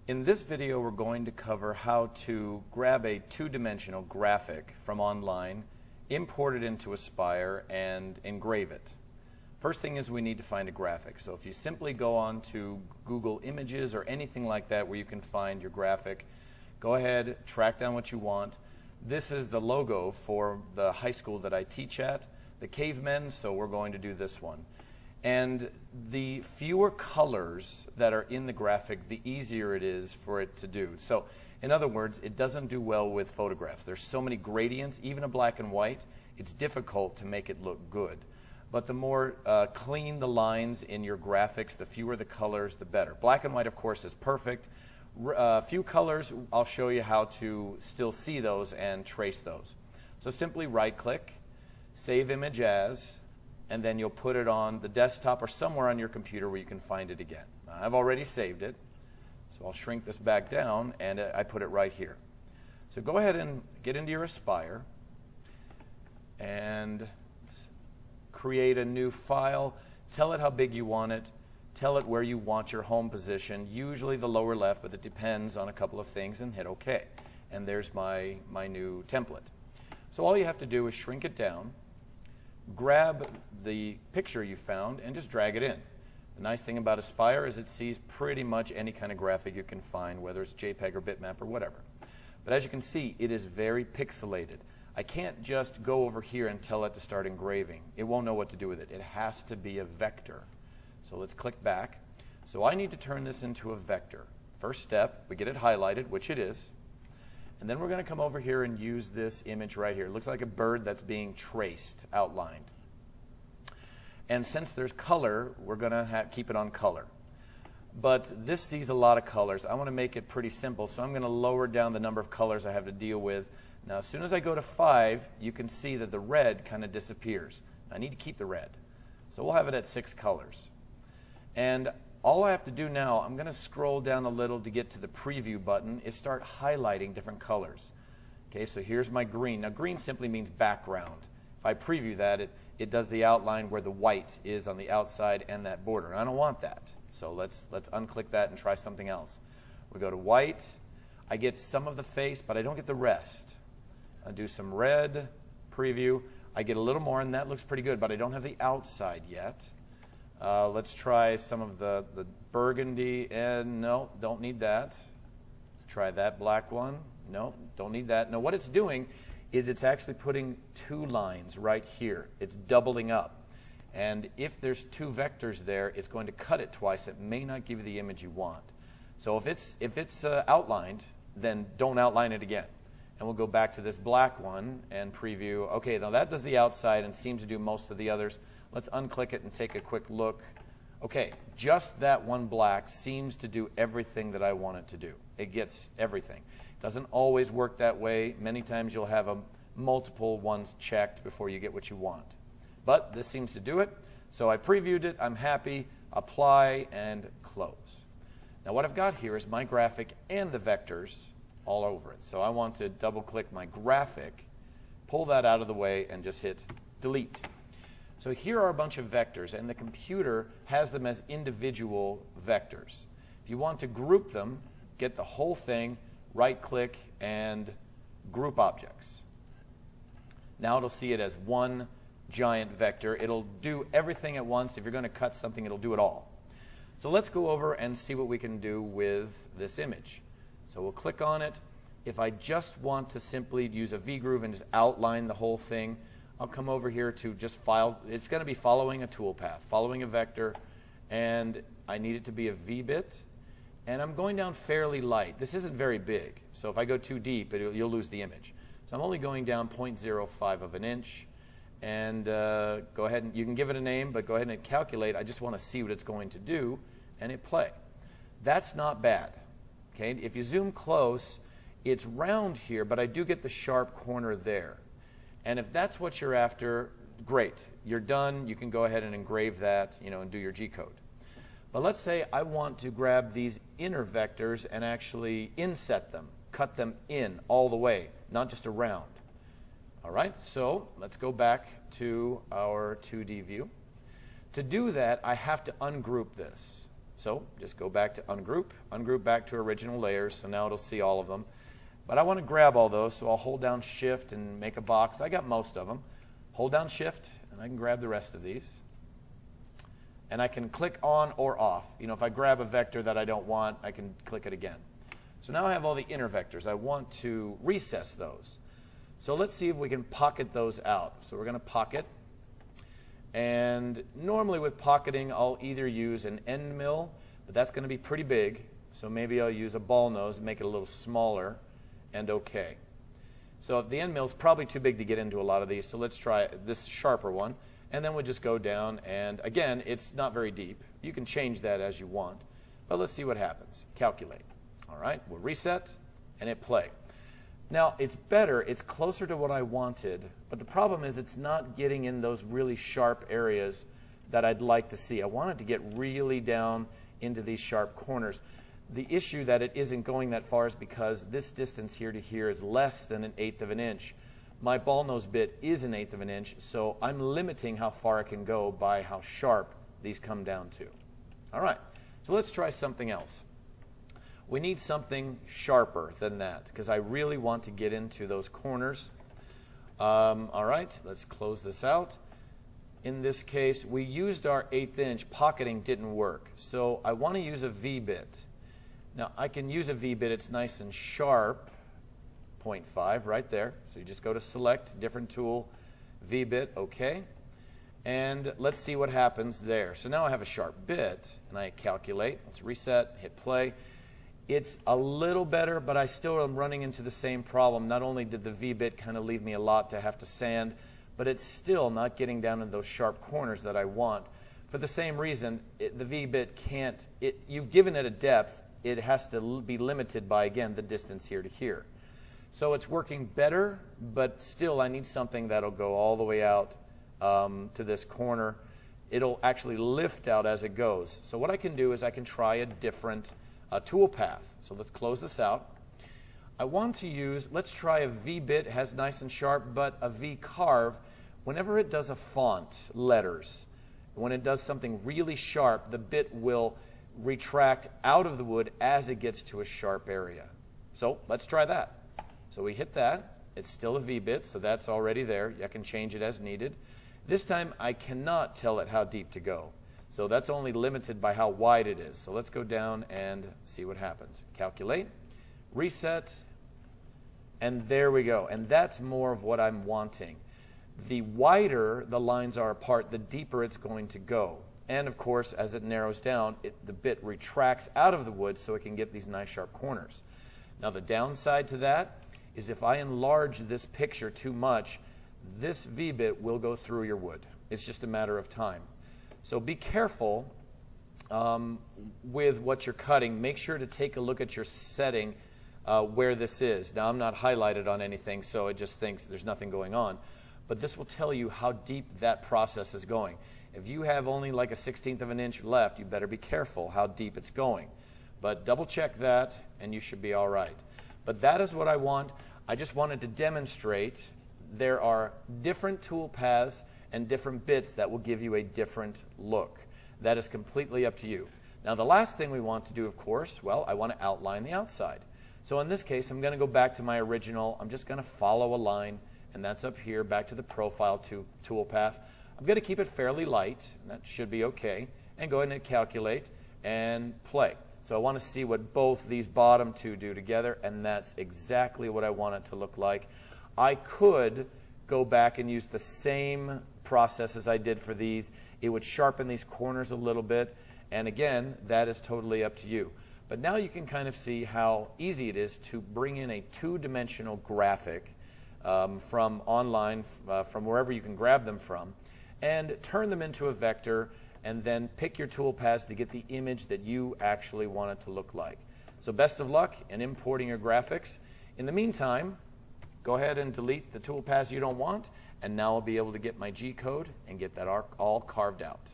In this video, we're going to cover how to grab a two-dimensional graphic from online, import it into Aspire, and engrave it. First thing is we need to find a graphic. So if you simply go on to Google Images or anything like that where you can find your graphic, go ahead, track down what you want. This is the logo for the high school that I teach at, the Cavemen, so we're going to do this one. And the fewer colors that are in the graphic, the easier it is for it to do. So in other words, it doesn't do well with photographs. There's so many gradients, even a black and white, it's difficult to make it look good. But the more clean the lines in your graphics, the fewer the colors, the better. Black and white, of course, is perfect. Few colors, I'll show you how to still see those and trace those. So simply right-click, save image as, and then you'll put it on the desktop or somewhere on your computer where you can find it again. Now, I've already saved it, so I'll shrink this back down, and I put it right here. So go ahead and get into your Aspire, and create a new file. Tell it how big you want it. Tell it where you want your home position, usually the lower left, but it depends on a couple of things, and hit OK. And there's my new template. So all you have to do is shrink it down, grab the picture you found, and just drag it in. The nice thing about Aspire is it sees pretty much any kind of graphic you can find, whether it's JPEG or bitmap or whatever. But as you can see, it is very pixelated. I can't just go over here and tell it to start engraving. It won't know what to do with it. It has to be a vector. So let's click back. So I need to turn this into a vector. First step, we get it highlighted, which it is. And then we're going to come over here and use this image right here. It looks like a bird that's being traced, outlined. And since there's color, we're going to keep it on color. But this sees a lot of colors. I want to make it pretty simple, so I'm going to lower down the number of colors I have to deal with. Now, as soon as I go to 5, you can see that the red kind of disappears. I need to keep the red. So we'll have it at 6 colors. And all I have to do now, I'm going to scroll down a little to get to the preview button, is start highlighting different colors. Okay, so here's my green. Now, green simply means background. If I preview that, it does the outline where the white is on the outside and that border. And I don't want that. So let's unclick that and try something else. We go to white. I get some of the face, but I don't get the rest. I do some red, preview. I get a little more, and that looks pretty good, but I don't have the outside yet. Let's try some of the burgundy, and no, don't need that. Try that black one. No, don't need that. No, what it's doing is it's actually putting 2 lines right here. It's doubling up. And if there's 2 vectors there, it's going to cut it twice. It may not give you the image you want. So if it's outlined, then don't outline it again. And we'll go back to this black one and preview. Okay, now that does the outside and seems to do most of the others. Let's unclick it and take a quick look. Okay, just that one black seems to do everything that I want it to do. It gets everything. It doesn't always work that way. Many times you'll have multiple ones checked before you get what you want. But this seems to do it. So I previewed it. I'm happy. Apply and close. Now what I've got here is my graphic and the vectors all over it. So I want to double-click my graphic, pull that out of the way, and just hit delete. So here are a bunch of vectors, and the computer has them as individual vectors. If you want to group them, get the whole thing, right-click, and group objects. Now it'll see it as one giant vector. It'll do everything at once. If you're going to cut something, it'll do it all. So let's go over and see what we can do with this image. So we'll click on it. If I just want to simply use a V-groove and just outline the whole thing, I'll come over here to just file. It's going to be following a toolpath, following a vector, and I need it to be a V-bit. And I'm going down fairly light. This isn't very big, so if I go too deep, you'll lose the image. So I'm only going down 0.05 of an inch. And go ahead and you can give it a name, but go ahead and calculate. I just want to see what it's going to do, and hit play. That's not bad. Okay, if you zoom close, it's round here, but I do get the sharp corner there. And if that's what you're after, great. You're done. You can go ahead and engrave that, and do your G-code. But let's say I want to grab these inner vectors and actually inset them, cut them in all the way, not just around. All right, so let's go back to our 2D view. To do that, I have to ungroup this. So just go back to ungroup back to original layers, so now it'll see all of them. But I want to grab all those, so I'll hold down Shift and make a box. I got most of them. Hold down Shift, and I can grab the rest of these. And I can click on or off. You know, if I grab a vector that I don't want, I can click it again. So now I have all the inner vectors. I want to recess those. So let's see if we can pocket those out. So we're going to pocket. And normally with pocketing, I'll either use an end mill, but that's going to be pretty big. So maybe I'll use a ball nose and make it a little smaller. And OK. So the end mill is probably too big to get into a lot of these, so let's try this sharper one. And then we'll just go down, and again, it's not very deep. You can change that as you want. But let's see what happens. Calculate. All right, we'll reset, and hit play. Now, it's better. It's closer to what I wanted, but the problem is it's not getting in those really sharp areas that I'd like to see. I want it to get really down into these sharp corners. The issue that it isn't going that far is because this distance here to here is less than 1/8 of an inch. My ball nose bit is 1/8 of an inch, so I'm limiting how far I can go by how sharp these come down to. All right, so let's try something else. We need something sharper than that because I really want to get into those corners. All right, let's close this out. In this case, we used our 1/8 inch. Pocketing didn't work, so I want to use a V-bit. Now, I can use a V-bit. It's nice and sharp, 0.5 right there. So you just go to Select, Different Tool, V-bit, OK. And let's see what happens there. So now I have a sharp bit, and I calculate. Let's reset, hit play. It's a little better, but I still am running into the same problem. Not only did the V-bit kind of leave me a lot to have to sand, but it's still not getting down in those sharp corners that I want. For the same reason, the V-bit can't, you've given it a depth. It has to be limited by, again, the distance here to here. So it's working better, but still I need something that'll go all the way out to this corner. It'll actually lift out as it goes. So what I can do is I can try a different tool path. So let's close this out. I want to use, let's try a V-bit, has nice and sharp, but a V-carve. Whenever it does a font, letters, when it does something really sharp, the bit will retract out of the wood as it gets to a sharp area. So let's try that. So we hit that. It's still a V-bit, so that's already there. I can change it as needed. This time I cannot tell it how deep to go. So that's only limited by how wide it is. So let's go down and see what happens. Calculate, reset, and there we go. And that's more of what I'm wanting. The wider the lines are apart, the deeper it's going to go. And of course, as it narrows down, the bit retracts out of the wood so it can get these nice sharp corners. Now the downside to that is if I enlarge this picture too much, this V-bit will go through your wood. It's just a matter of time. So be careful with what you're cutting. Make sure to take a look at your setting where this is. Now I'm not highlighted on anything, so it just thinks there's nothing going on. But this will tell you how deep that process is going. If you have only like a 1/16 of an inch left, you better be careful how deep it's going. But double check that, and you should be all right. But that is what I want. I just wanted to demonstrate there are different tool paths and different bits that will give you a different look. That is completely up to you. Now, the last thing we want to do, of course, well, I want to outline the outside. So in this case, I'm going to go back to my original. I'm just going to follow a line, and that's up here, back to the profile tool path. I'm going to keep it fairly light, and that should be okay, and go ahead and calculate and play. So I want to see what both these bottom two do together, and that's exactly what I want it to look like. I could go back and use the same process as I did for these. It would sharpen these corners a little bit, and again, that is totally up to you. But now you can kind of see how easy it is to bring in a two-dimensional graphic from online, from wherever you can grab them from, and turn them into a vector, and then pick your tool paths to get the image that you actually want it to look like. So best of luck in importing your graphics. In the meantime, go ahead and delete the tool paths you don't want, and now I'll be able to get my G code and get that all carved out.